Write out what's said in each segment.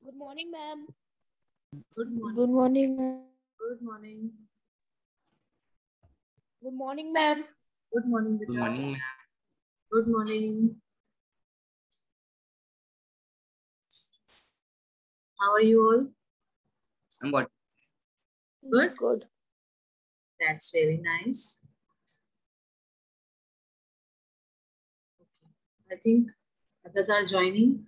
Good morning, ma'am. Good morning. Good morning, ma'am. Good morning. Good morning, ma'am. Good morning, Good Vita. morning, ma'am. Good morning. How are you all? I'm what? Good? Good. That's very nice. Okay. I think others are joining.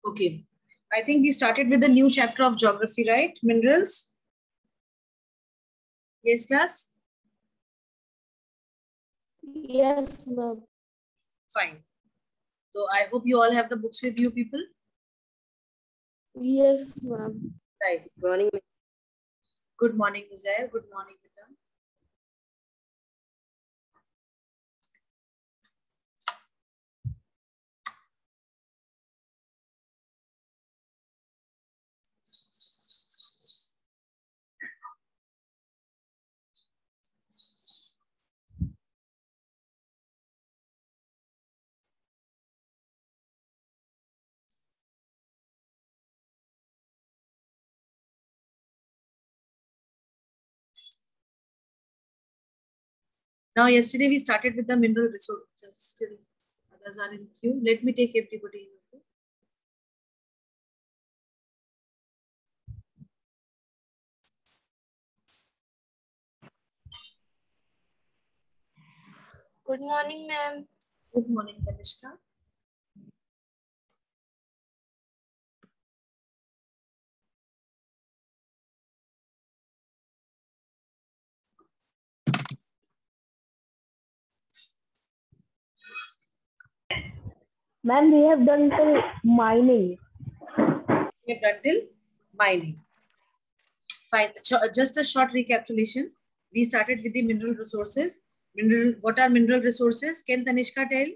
Okay. I think we started with the new chapter of geography, right? Minerals. Yes, class? Yes, ma'am. Fine. So I hope you all have the books with you, people. Yes, ma'am. Right. Good morning. Good morning, Uzair. Good morning, Vita. Now, yesterday we started with the mineral resources. Still, others are in queue. Let me take everybody in. Okay? Good morning, ma'am. Good morning, Kanishka. Ma'am, we have done till mining. We have done till mining. Fine. Just a short recapitulation. We started with the mineral resources. What are mineral resources? Can Tanishka tell?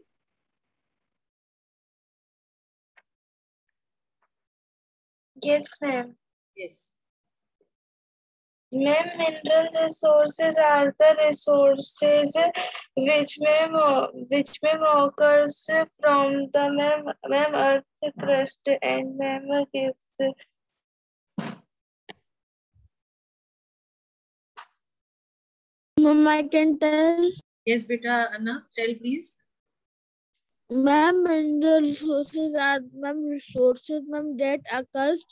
Yes, ma'am. Yes. Ma'am, mineral resources are the resources which may occurs from the earth crust and gives. Ma'am, I can tell. Yes, beta, Anna, tell please. Ma'am, mineral resources are resources that occurs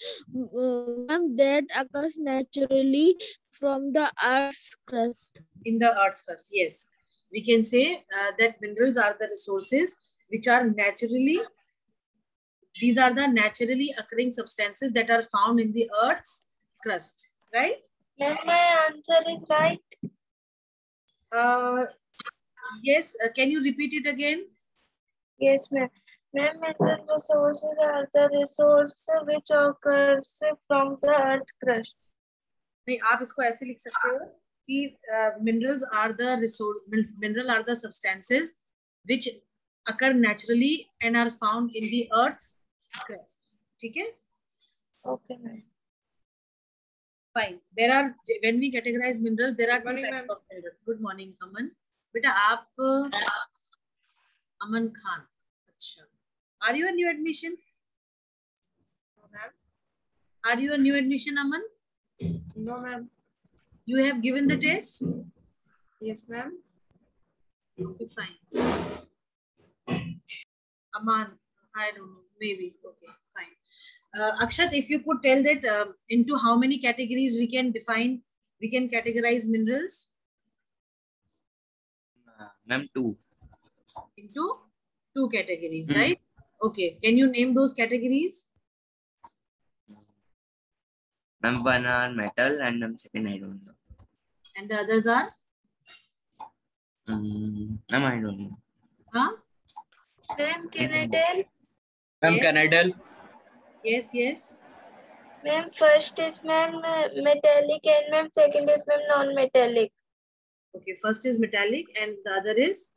naturally from the earth's crust. In the earth's crust, yes. We can say that minerals are the resources which are these are the naturally occurring substances that are found in the earth's crust, right? Ma'am, my answer is right. Yes, can you repeat it again? Yes, ma'am. Ma'am, mineral resources are the resource which occurs from the earth crust. नहीं, आप इसको ऐसे लिख सकते हो कि minerals are the resource, mineral are the substances which occur naturally and are found in the earth's crust. ठीक है? Okay, ma'am. Fine. There are, when we categorize minerals, there are two types of minerals. Good morning, Aman. बेटा आप Aman Khan. अच्छा. Are you a new admission? No, ma'am. Are you a new admission, Aman? No, ma'am. You have given the test? Yes, ma'am. Okay, fine. Aman, I don't know. Maybe. Okay, fine. Akshat, if you could tell that into how many categories we can categorize minerals? Ma'am, 2. Into 2 categories, right? Okay. Can you name those categories? Ma'am, one are metal and ma'am second I don't know. And the others are? Ma'am, I don't know. Huh? Ma'am, can I tell? Ma'am, Yes. can I tell? Yes, yes. Ma'am, first is ma'am metallic and ma'am second is ma'am non-metallic. Okay, first is metallic and the other is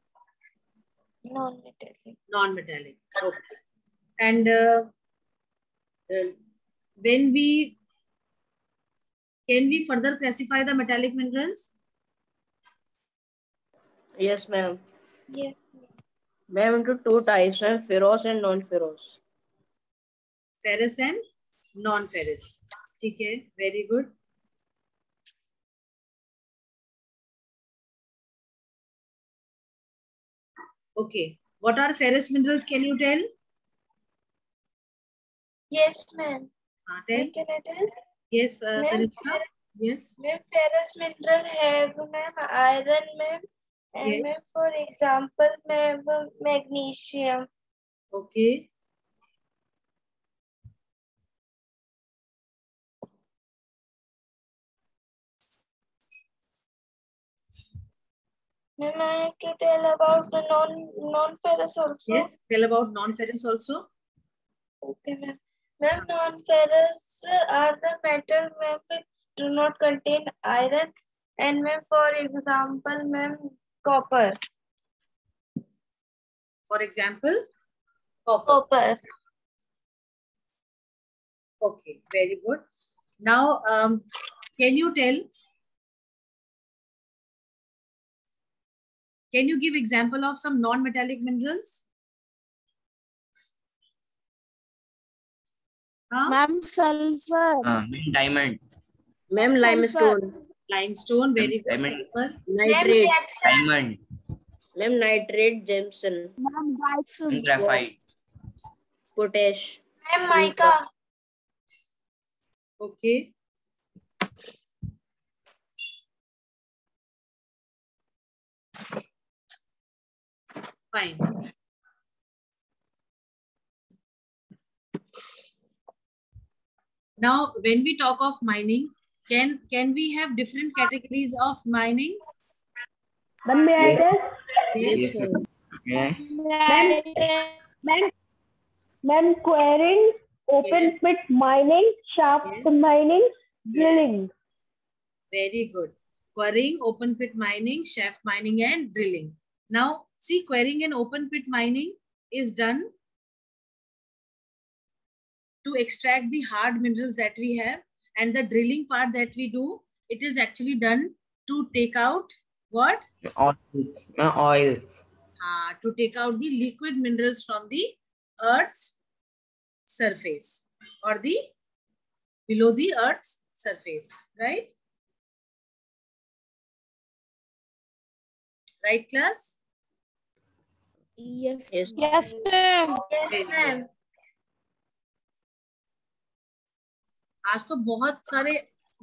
Non-metallic. non-metallic. Okay. And when can we further classify the metallic minerals? Yes, ma'am. Yes. Ma'am, into two types, ma'am, ferrous and non-ferrous. Ferrous and non-ferrous. Okay, very good. Okay, what are ferrous minerals? Can you tell? Yes, ma'am. Tell. Can I tell? Yes, Ma'am, Tanisha. Yes. Ma'am, ferrous mineral have ma'am iron, ma'am, and ma'am, Yes. for example, ma'am, magnesium. Okay. Ma'am, I have to tell about the non-ferrous also. Yes. Tell about non-ferrous also. Okay, ma'am. Ma'am, non-ferrous are the metal, ma'am, which do not contain iron, and ma'am, for example, ma'am, copper. For example, copper. Copper. Okay, very good. Now, can you tell? Can you give example of some non-metallic minerals? Huh? Ma'am, sulfur. Ma'am, diamond. Ma'am, limestone. Limestone, very good. Diamond. Sulfur. Ma'am, Nitrate. Jackson. Diamond. Ma'am, nitrate, gemstone. Ma'am, gypsum. And graphite. Potash. Ma'am, mica. Okay. Fine. Now, when we talk of mining, can we have different categories of mining? Ma'am, may I tell? Yes, ma'am. Yeah. Ma'am, quarrying, open Yes. pit mining, shaft Yes. mining, drilling. Very good. Quarrying, open pit mining, shaft mining, and drilling. Now, see, quarrying and open pit mining is done to extract the hard minerals that we have, and the drilling part that we do, it is actually done to take out what? Oils. Oils. To take out the liquid minerals from the Earth's surface or the below the Earth's surface, right? Right, class? Yes. Yes. Yes, ma'am. Yes, ma'am. आज तो बहुत सारे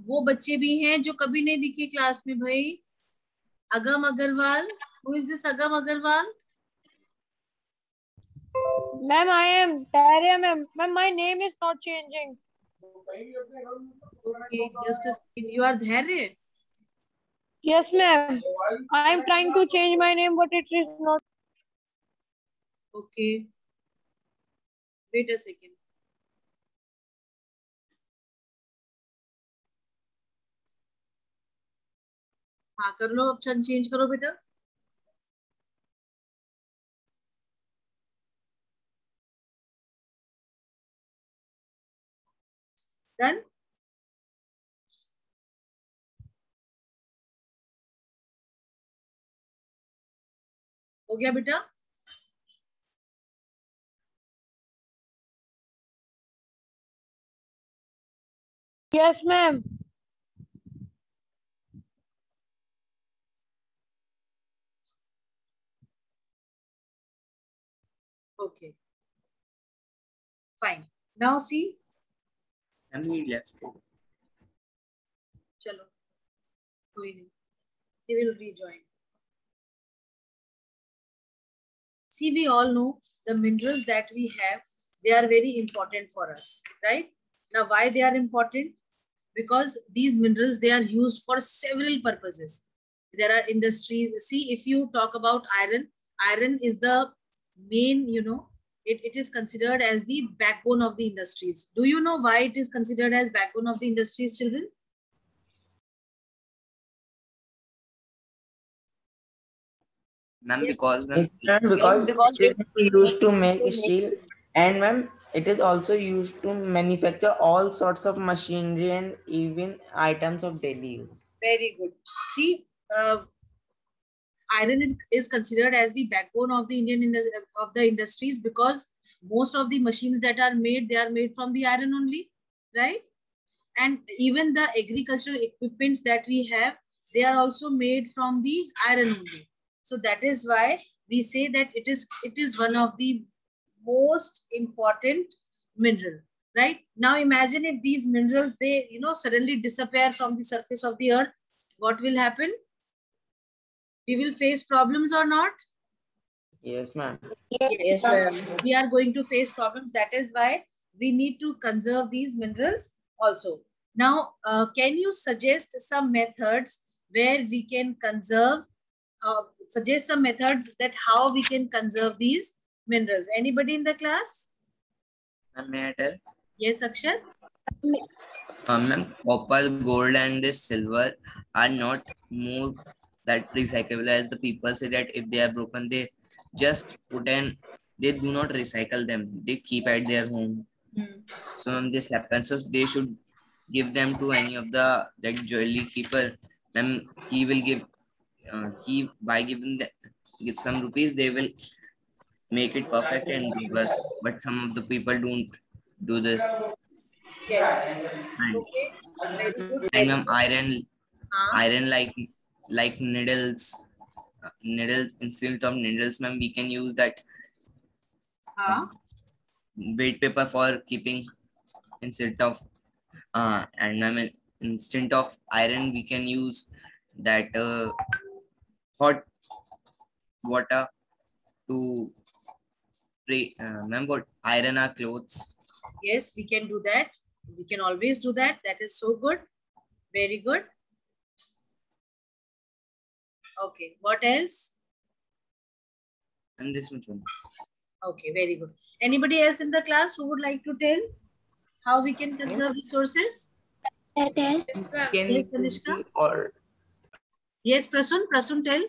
वो बच्चे भी हैं जो कभी नहीं दिखे क्लास में भाई. Agam Agarwal. Who is this Agam Agarwal? Ma'am, I am Tarya, ma'am. Ma'am, my name is not changing. Okay, just a second. You are Dharya? Yes, ma'am. I am trying to change my name, but it is not. Okay. Wait a second. हाँ कर लो, option change करो बेटा. Done? हो गया बेटा? Yes, ma'am. Okay. Fine. Now see. And he left. चलो. कोई नहीं. He will rejoin. See, we all know the minerals that we have, they are very important for us, right? Now, why they are important? because these minerals, they are used for several purposes. There are industries. See, if you talk about iron, iron is the main, it is considered as the backbone of the industries. Do you know why it is considered as backbone of the industries, children? Ma'am, Yes. because ma'am, Because it is used to make steel, and ma'am, it is also used to manufacture all sorts of machinery and even items of daily use. Very good. See, iron is considered as the backbone of the industries, because most of the machines that are made, they are made from the iron only, right? And even the agricultural equipments that we have, they are also made from the iron only. So that is why we say that it is one of the most important mineral, right? Now imagine if these minerals, they suddenly disappear from the surface of the earth, what will happen? We will face problems or not? Yes, ma'am. Yes, ma'am. We are going to face problems. That is why we need to conserve these minerals also. Now, can you suggest some methods where we can conserve, suggest some methods that how we can conserve these minerals? Anybody in the class? Ma'am, may I tell? Yes, Akshat? Ma'am, copper, gold, and this silver are not more that recyclable, as the people say that if they are broken, they just put in, they do not recycle them, they keep at their home. So ma'am, this happens, so they should give them to any of the like jewelry keeper. Then he will give, he by giving the, give some rupees, they will make it perfect and give us. But some of the people don't do this. Yes. And, Okay. Very good. and ma'am, iron Huh? like needles, needles, instead of needles, ma'am, we can use that Huh? weight paper for keeping instead of and ma'am, instead of iron we can use that hot water to ma'am, what, iron our clothes. Yes, we can do that. We can always do that. That is so good. Very good. Okay. What else? And this much one. Okay, very good. Anybody else in the class who would like to tell how we can conserve resources? Can Yes, Kanishka? or Yes, Prasun. Prasun, tell.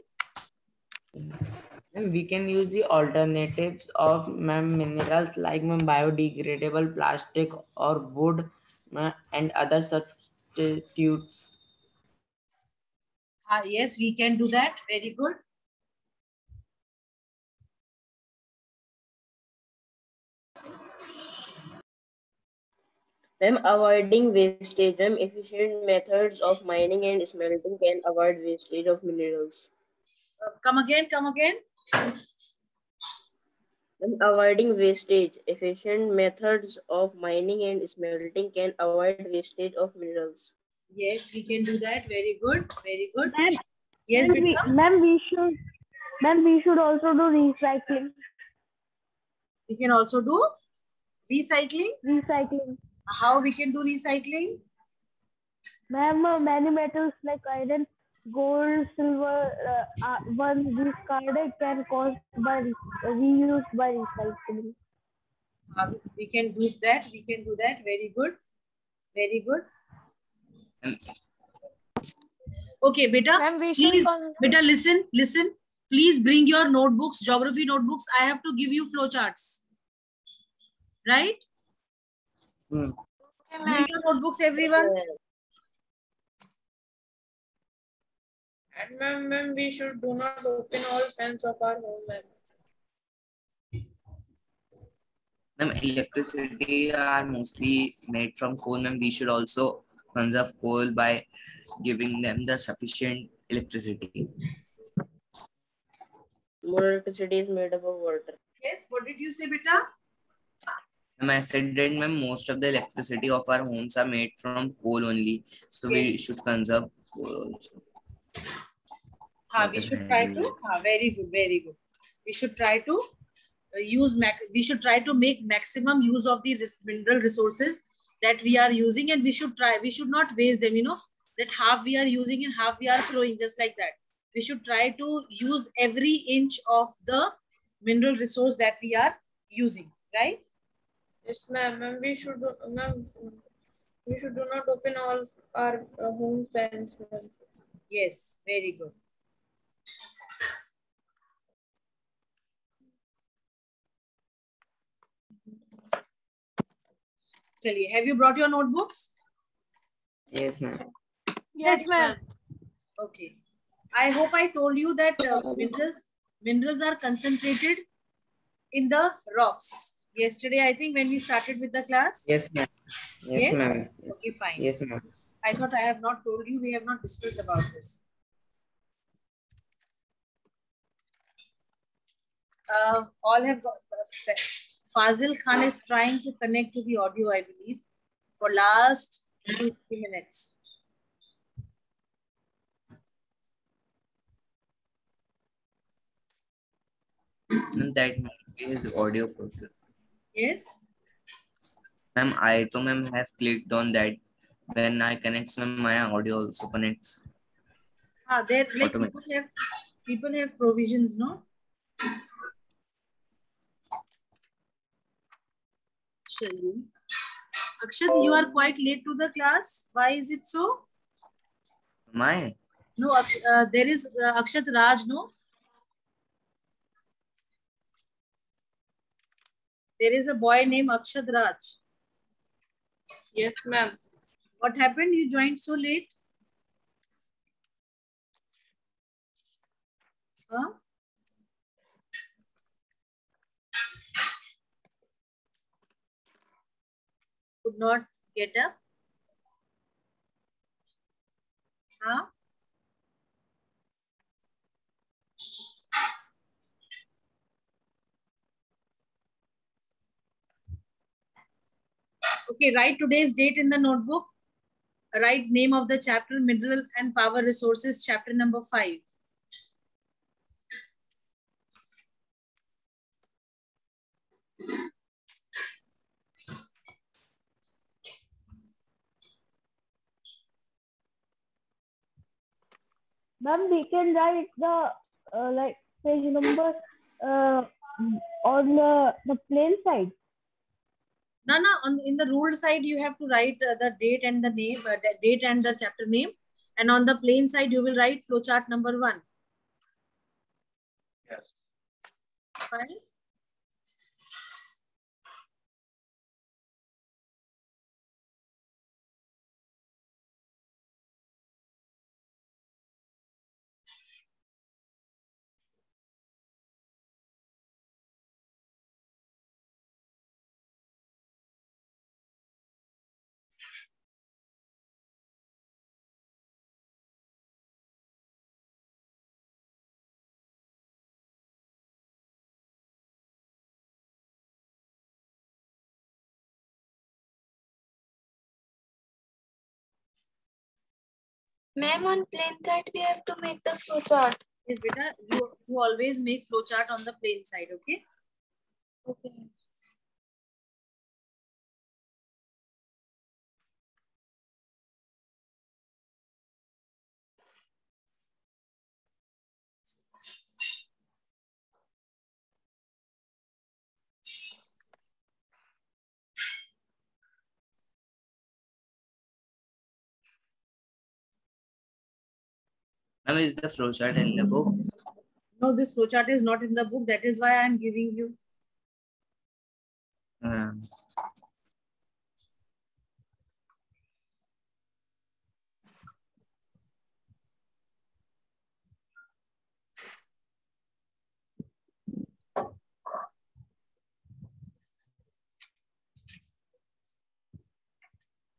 we can use the alternatives of minerals like biodegradable plastic or wood and other substitutes. Yes, we can do that. Very good. Ma'am, avoiding wastage. Ma'am, efficient methods of mining and smelting can avoid wastage of minerals. Come again, come again. Ma'am, avoiding wastage. Efficient methods of mining and smelting can avoid wastage of minerals. Yes, we can do that. Very good. Very good. Ma'am, Yes, Bita. ma'am, we should also do recycling. We can also do recycling. Recycling. How we can do recycling? Ma'am, many metals like iron, gold, silver, once discarded can cost by reused by recycling. We can do that. We can do that. Very good. Very good. Okay, beta. Ma'am, we should Please, beta, listen. Please bring your notebooks, geography notebooks. I have to give you flowcharts. Right? Bring your notebooks, everyone. And ma'am, we should do not open all fans of our home, ma'am. Ma'am, electricity are mostly made from coal, ma'am. We should also conserve coal by giving them the sufficient electricity. More electricity is made up of water. Yes, what did you say, beta? Ma'am, I said that, ma'am, most of the electricity of our homes are made from coal only. So we should conserve coal also. We should try to. Very good, very good. We should try to we should try to make maximum use of the mineral resources that we are using, and we should not waste them, that half we are using and half we are throwing, just like that. We should try to use every inch of the mineral resource that we are using, right? Yes, ma'am. And we should do not open all our home fans, ma'am. Yes, very good. Chaliye, have you brought your notebooks? Yes, ma'am. Yes, ma'am. Okay. I hope I told you that minerals are concentrated in the rocks. Yesterday, I think when we started with the class. Yes, ma'am. Yes, ma'am. Okay, fine. Yes, ma'am. I thought I have not told you. We have not discussed about this. All have got. Fazil Khan is trying to connect to the audio, I believe, for last 2-3 minutes. That is audio problem. Yes. Ma'am, I too have clicked on that. When I connect, my audio also connects. There like people have provisions, no? Akshat, you are quite late to the class. Why is it so? Am I? No, there is Akshat Raj, no? There is a boy named Akshat Raj. Yes, ma'am. What happened? You joined so late? Huh? Could not get up? Huh? Okay, write today's date in the notebook. Write name of the chapter, Mineral and Power Resources, chapter number 5. Ma'am, we can write the like page number on the plain side. No, in the ruled side, you have to write the date and the name, the date and the chapter name. And on the plain side, you will write flowchart number 1. Yes. Fine. Ma'am, on plain side, we have to make the flow chart. Yes, beta, you always make flowchart on the plain side, okay? Okay. Ma'am, is the flowchart in the book? No, this flowchart is not in the book. That is why I am giving you.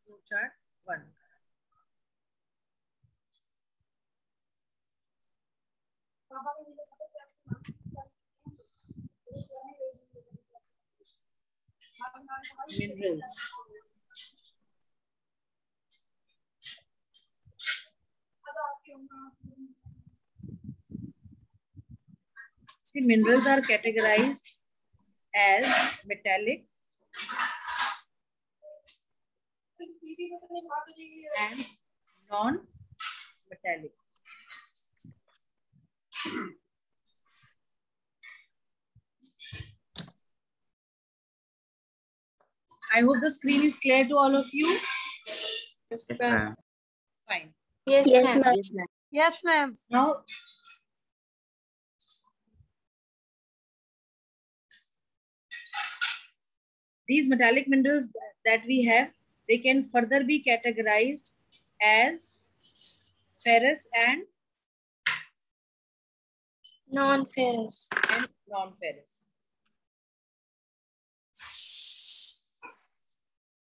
Flowchart 1. Minerals. See, minerals are categorized as metallic, and non-metallic. I hope the screen is clear to all of you. Yes, ma'am. Fine. Yes, Yes, ma'am. ma'am. Yes, ma'am. Yes, ma'am. Now, these metallic minerals that we have, they can further be categorized as ferrous and Non-ferrous. non-ferrous.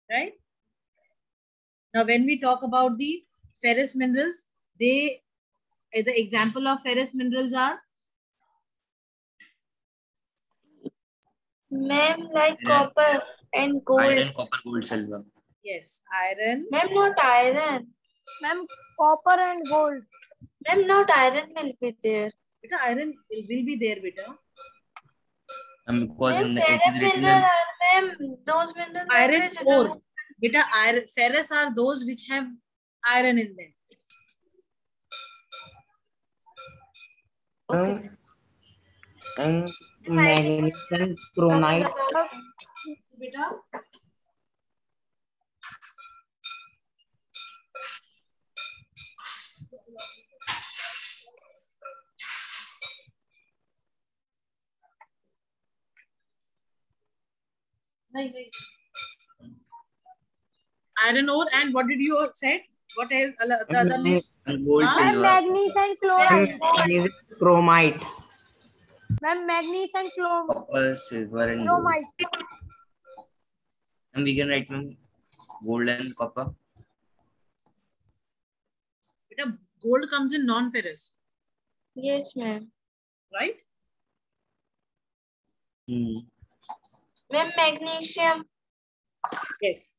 Right? Now, when we talk about the ferrous minerals, the example of ferrous minerals are Ma'am, like Iron. copper and gold. Iron, copper, gold, silver. yes, iron. Ma'am, not iron. Ma'am, copper and gold. Ma'am, not iron will be there. Beta, iron will be there, beta. Because Ma'am, in the it ferrous is written mineral in are, ma'am, those minerals Iron which ore. Beta, iron, ferrous are those which have iron in them. Okay. And manganese and chromite. Beta, iron ore and what did you say? What else? The other name? and gold, Huh? Ma'am, silver. manganese and chloride. Manganese and chromite. Ma'am, manganese and Copper, silver, and gold. chromite. And we can write gold and copper. Beta, gold comes in non-ferrous, Yes, ma'am. right? Hmm. Ma'am, magnesium. Yes.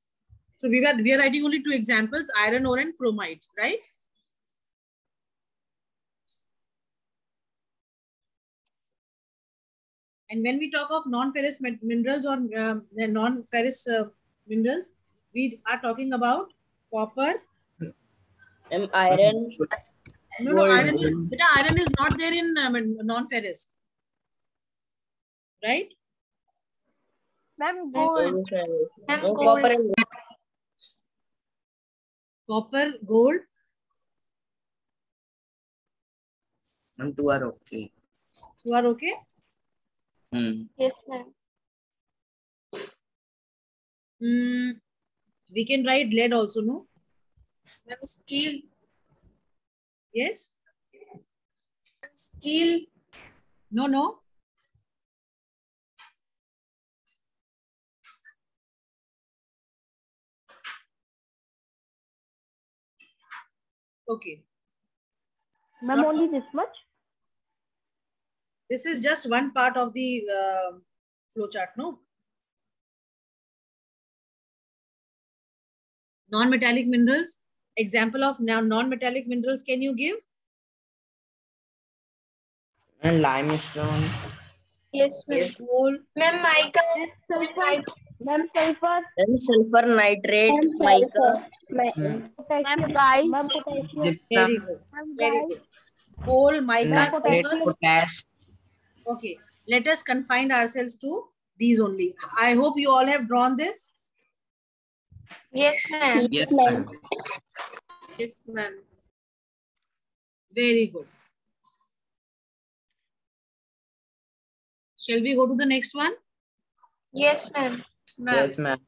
So we are writing only two examples, iron ore and chromite, right? And when we talk of non-ferrous minerals or non-ferrous minerals, we are talking about copper. Iron. No, Gold. iron is not there in non-ferrous, right? Ma'am, gold. Ma'am, No, gold. copper and gold. Copper, gold. And two are okay. You are okay? Yes, ma'am. We can write lead also, no? Ma'am, steel. Yes? Steel. No, no. Okay. Ma'am, only this much? This is just one part of the flowchart, no? Non-metallic minerals. Example of now non-metallic minerals can you give? And limestone. Yes, ma'am. Yes. Coal. Ma'am, mica. Sulfur. Ma'am, sulfur. And sulfur nitrate, mica. Mm. Potassium. Ma'am, guys. Ma'am, potassium. Very Gypsum. good. Ma'am, Very guys. good. Coal, mica, Nitrate, sulfur. potash. Okay. Let us confine ourselves to these only. I hope you all have drawn this. Yes, ma'am. Yes, ma'am. Yes, ma'am. Very good. Shall we go to the next one? Yes, ma'am. Yes, ma'am.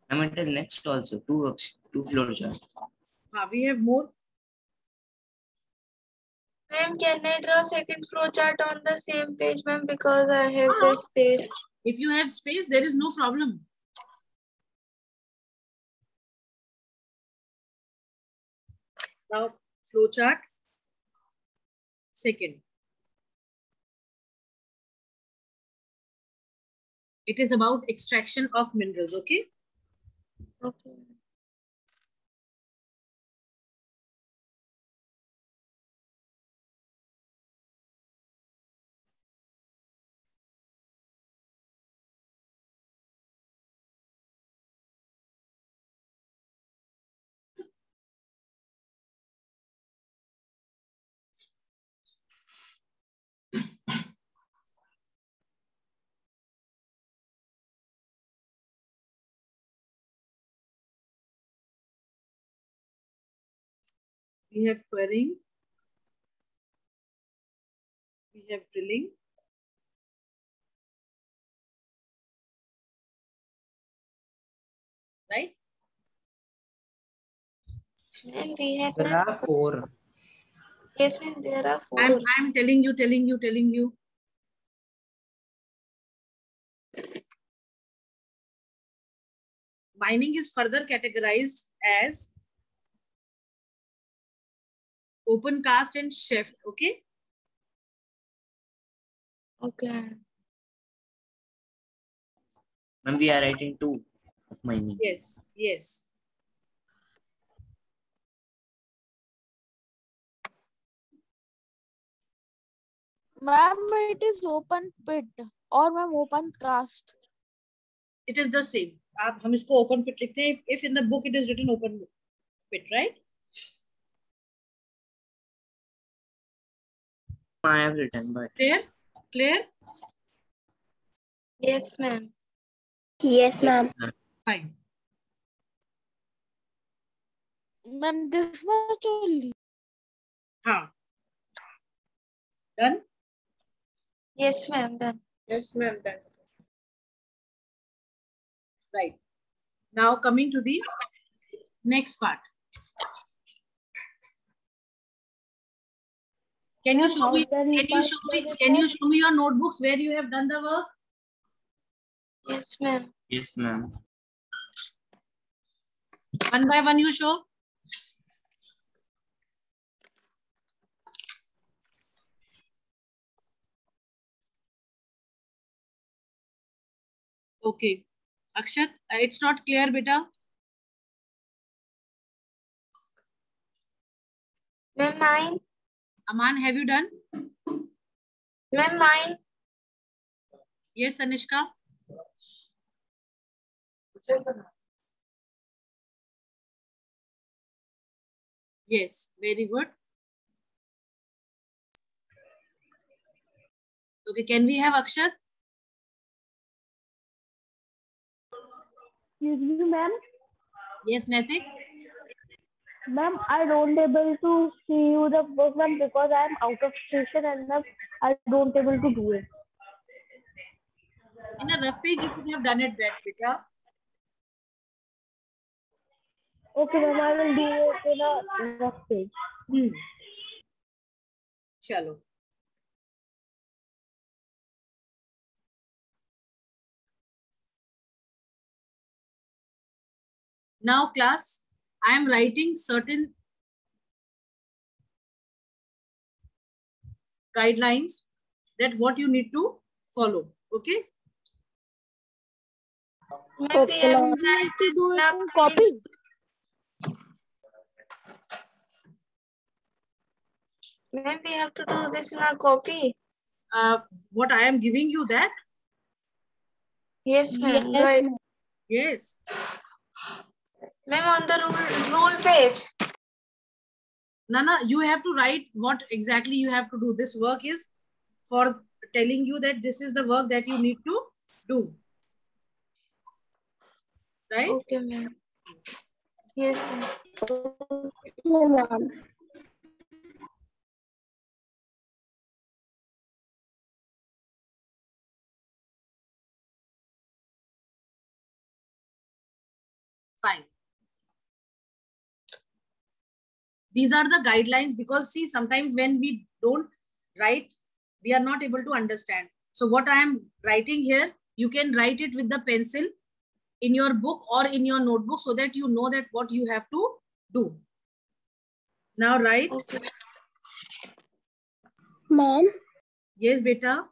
I mean, it is next also. Two flowchart. We have more. Ma'am, can I draw second flow chart on the same page, ma'am? Because I have the space. If you have space, there is no problem. Now, flowchart. Second. It is about extraction of minerals, okay? Okay. We have querying. We have drilling. Right? Ma'am, we have There are 4. yes, ma'am, there are 4. I'm telling you. Mining is further categorized as open cast and shaft. Okay. Okay. Ma'am, we are writing 2 of mining. Yes. Yes. Ma'am, it is open pit or ma'am open cast. It is the same. आप हम इसको open pit लिखते हैं. If in the book it is written open pit, right? I have written, but Clear? Yes, ma'am. Yes, ma'am. Fine. Ma'am, this much only. हाँ. Done? Yes, ma'am. Done. Yes, ma'am. Done. Right. Now coming to the next part. Can you show me? Can you show me your notebooks where you have done the work? Yes, ma'am. yes, ma'am. One by one, you show. Okay. Akshat, it's not clear, beta. Ma'am, mine. Aman, have you done? Ma'am, mine. Yes, Anishka. Yes, very good. Okay, can we have Akshat? Excuse me, ma'am. Yes, Natik. Ma'am, I don't able to see you the book, ma'am, because I am out of station and ma'am, I don't able to do it. In a rough page, you could have done it that, beta. Okay, ma'am, I will do it in a rough page. Chalo. Now, class, I am writing certain guidelines that what you need to follow. Okay? Ma'am, we have Ma'am, we have to do it in copy. Ma'am, we have to do this in a copy. What I am giving you that? Yes, ma'am. Yes, Right. ma'am. Yes. Ma'am, on the rule page. Nana, you have to write what exactly you have to do. This work is for telling you that this is the work that you need to do. Right? Okay, ma'am. Yes, ma'am. Ma'am. Fine. These are the guidelines because see, sometimes when we don't write, we are not able to understand. So what I am writing here, you can write it with the pencil in your book or in your notebook so that you know that what you have to do. Now write. Okay. Ma'am. Yes, beta.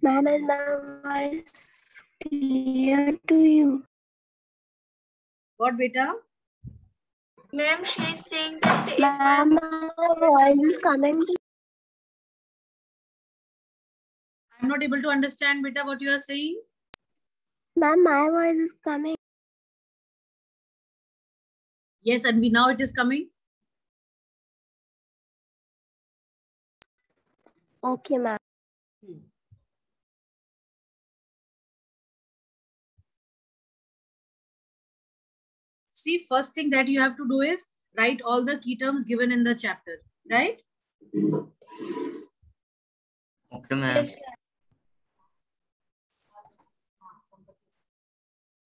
Ma'am, is my voice clear to you? What, beta? Ma'am, she is saying that is Ma'am, my voice is coming to I'm not able to understand, beta, what you are saying. Ma'am, my voice is coming. Yes, and now it is coming. Okay, ma'am. See, first thing that you have to do is write all the key terms given in the chapter, right? Okay, ma'am. Yes.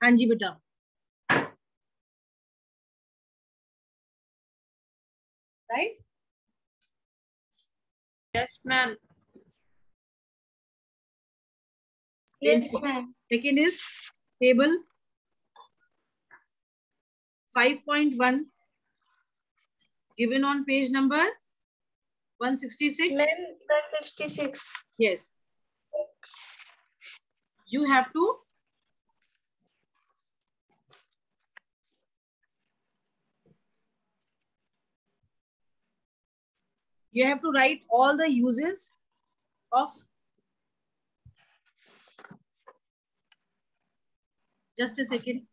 हाँ जी बेटा. Right? Yes, ma'am. Yes, ma'am. Second is table 5.1 given on page number 166. Ma'am, 166. Yes. You have to write all the uses of, just a second.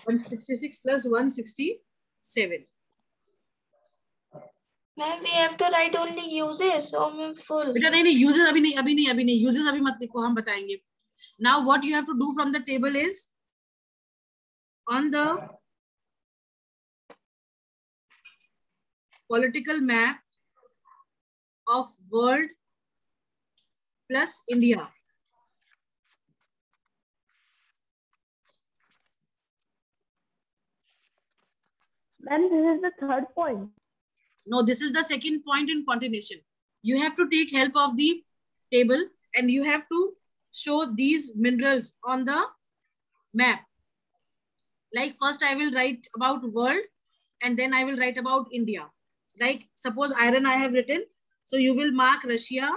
(166 plus 167). Ma'am, we have to write only uses or ma'am full. बेटा नहीं uses अभी नहीं uses अभी मत लिखो, हम बताएंगे. Now what you have to do from the table is, on the political map of world plus India. Ma'am, this is the third point. No, this is the second point in continuation. You have to take help of the table and you have to show these minerals on the map. Like first I will write about world and then I will write about India. Like suppose iron I have written. So you will mark Russia,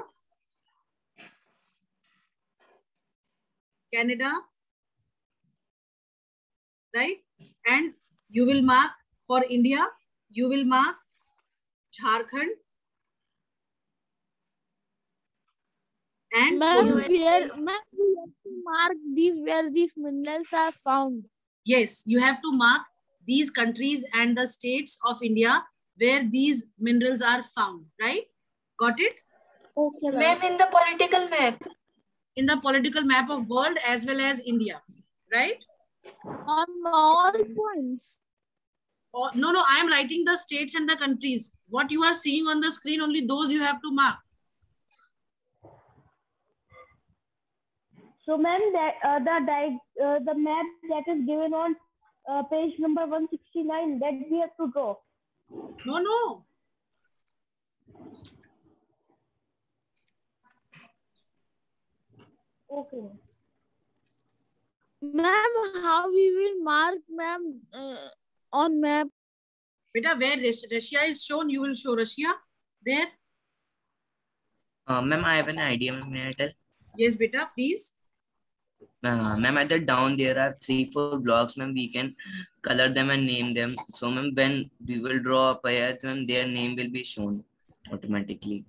Canada, right? And you will mark for India, you will mark Jharkhand and Ma'am, Odisha. we have to mark these where these minerals are found. Yes, you have to mark these countries and the states of India where these minerals are found, right? Got it? Okay, ma'am, in the political map. In the political map of world as well as India, right? On all points. Oh, no, I am writing the states and the countries. What you are seeing on the screen, only those you have to mark. So, ma'am, that the map that is given on page number 169, that we have to draw. No. Okay. Ma'am, how we will mark, ma'am, on map? Beta, where Russia is shown, you will show Russia there. Ma'am, I have an idea, ma'am. May I tell? Yes, beta, please. Ma'am, at the down there are 3-4 blocks, ma'am. We can color them and name them. So, ma'am, when we will draw a pair, ma'am, their name will be shown automatically.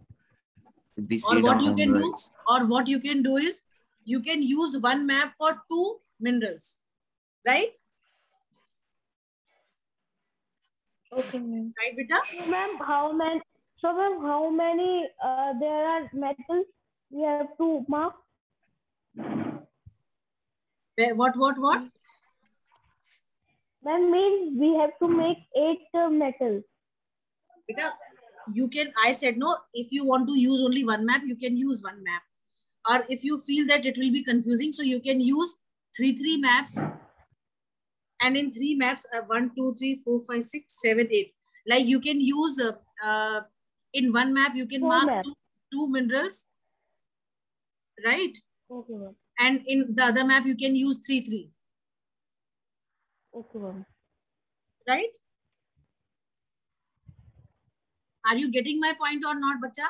If we see Or what you can do, downwards. or what you can do is, you can use one map for 2 minerals, right? Okay, ma'am. Right, beta? So, ma'am, how many? So, ma'am, how many there are metals we have to mark? What? Ma'am, means we have to make 8 metals. Beta, you can, I said no, if you want to use only one map, you can use one map. Or if you feel that it will be confusing, so you can use 3 maps. And in 3 maps, 1, 2, 3, 4, 5, 6, 7, 8. Like you can use, in one map, you can mark 2 minerals, right? Okay, ma'am. And in the other map, you can use 3. Okay, ma'am. Right? Are you getting my point or not, bacha?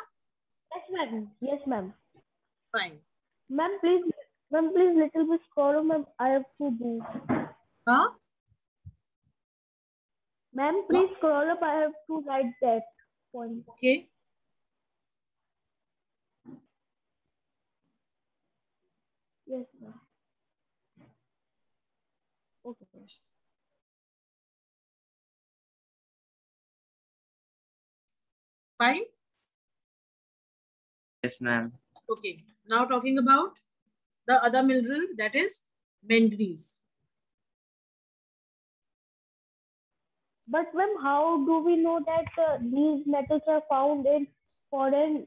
Yes, ma'am. Yes, ma'am. Fine. Ma'am, please, little bit scroll, ma'am. I have to do. Huh? Ma'am, please scroll up. I have to write that point. Okay. Yes, ma'am. Okay. Fine. Yes, ma'am. Okay. Now talking about the other mineral, that is manganese. But ma'am, how do we know that these metals are found in foreign?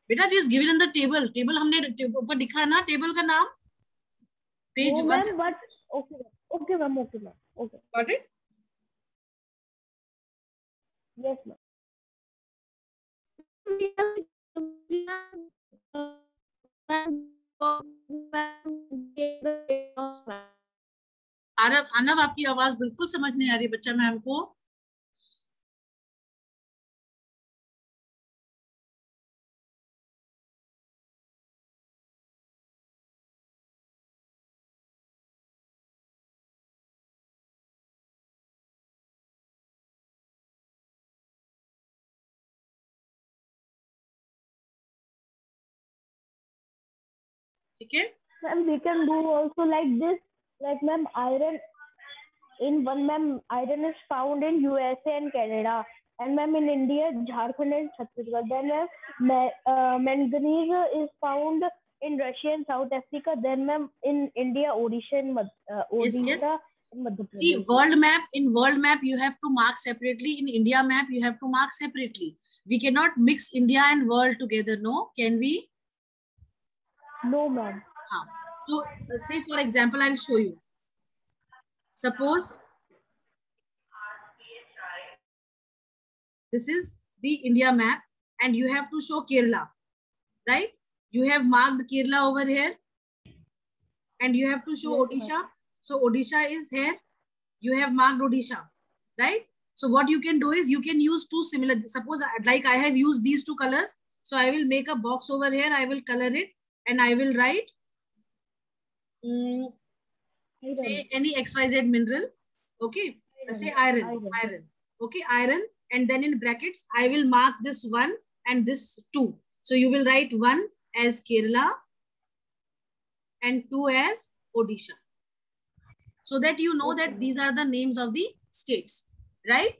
बेटा it is given in the table. Table हमने ऊपर दिखा है ना, table का नाम. Page No, 1. ma'am, but okay, ma'am, okay. Got it? Yes, ma'am. आनव आपकी आवाज बिल्कुल समझ नहीं आ रही बच्चा मैम को. ठीक है. Ma'am, we can do also like this. Like ma'am, iron in one ma'am, iron is found in USA and Canada, and ma'am in India, Jharkhand and Chhattisgarh. Then ma'am, manganese is found in Russia and South Africa. Then ma'am in India, Odisha and Yes. and Madhya See, Pradesh. world map, in world map you have to mark separately. In India map you have to mark separately. We cannot mix India and world together. No, can we? No, ma'am. So say for example, I'll show you. Suppose this is the India map and you have to show Kerala, right? You have marked Kerala over here and you have to show Yes, Odisha. So Odisha is here. You have marked Odisha, right? So what you can do is you can use two similar, suppose like I have used these two colors. So I will make a box over here. I will color it and I will write say any XYZ mineral. Okay. Say iron. Okay. Iron. And then in brackets, I will mark this 1 and this 2. So you will write 1 as Kerala and 2 as Odisha. So that you know that these are the names of the states, right?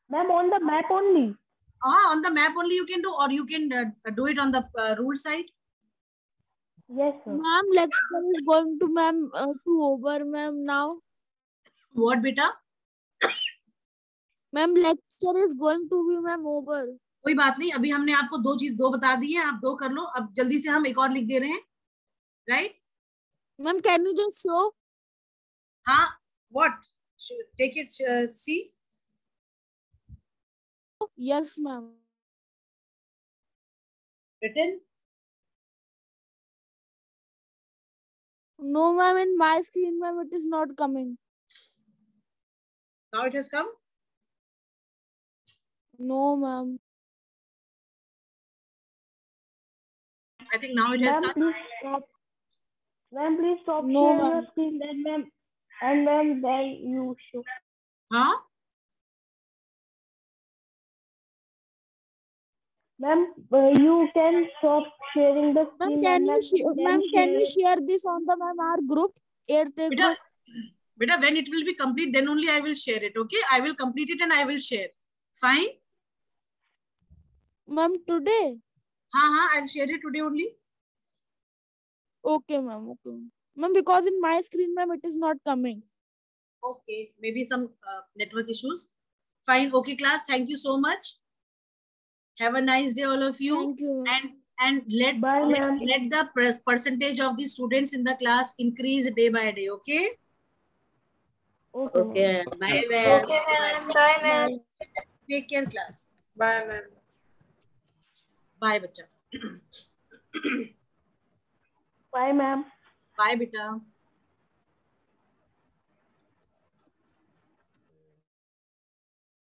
Ma'am, on the map only. On the map only you can do, or you can do it on the rule side. Yes, sir. Ma'am, lecture is going to ma'am to over ma'am now. What beta? Ma'am, lecture is going to be ma'am over. कोई बात नहीं, अभी हमने आपको दो बता दी है, आप 2 कर लो. अब जल्दी से हम एक और लिख दे रहे हैं, right? Ma'am, can you just show? हाँ, what? Take it, see. Yes, ma'am. Written? No, ma'am, in my screen, ma'am, it is not coming. Now it has come? No, ma'am. I think now it has Ma'am, come. please stop. Ma'am, please stop No, sharing your ma'am. screen. Then ma'am, and ma'am, then you show. Huh? Ma'am, you can stop sharing the Ma'am, screen. can you share this on the ma'am our group? Beta, when it will be complete, then only I will share it. Okay, I will complete it and I will share. Fine. Ma'am, today. I'll share it today only. Okay, ma'am. Okay, ma'am. Because in my screen, ma'am, it is not coming. Okay, maybe some network issues. Fine. Okay, class. Thank you so much. Have a nice day, all of you. Thank you. And let the percentage of the students in the class increase day by day. Okay. Okay. Bye, ma'am. Okay, ma'am. Bye, ma'am. Take care, class. Bye, ma'am. Bye, bacha. Bye, ma'am. Bye, beta.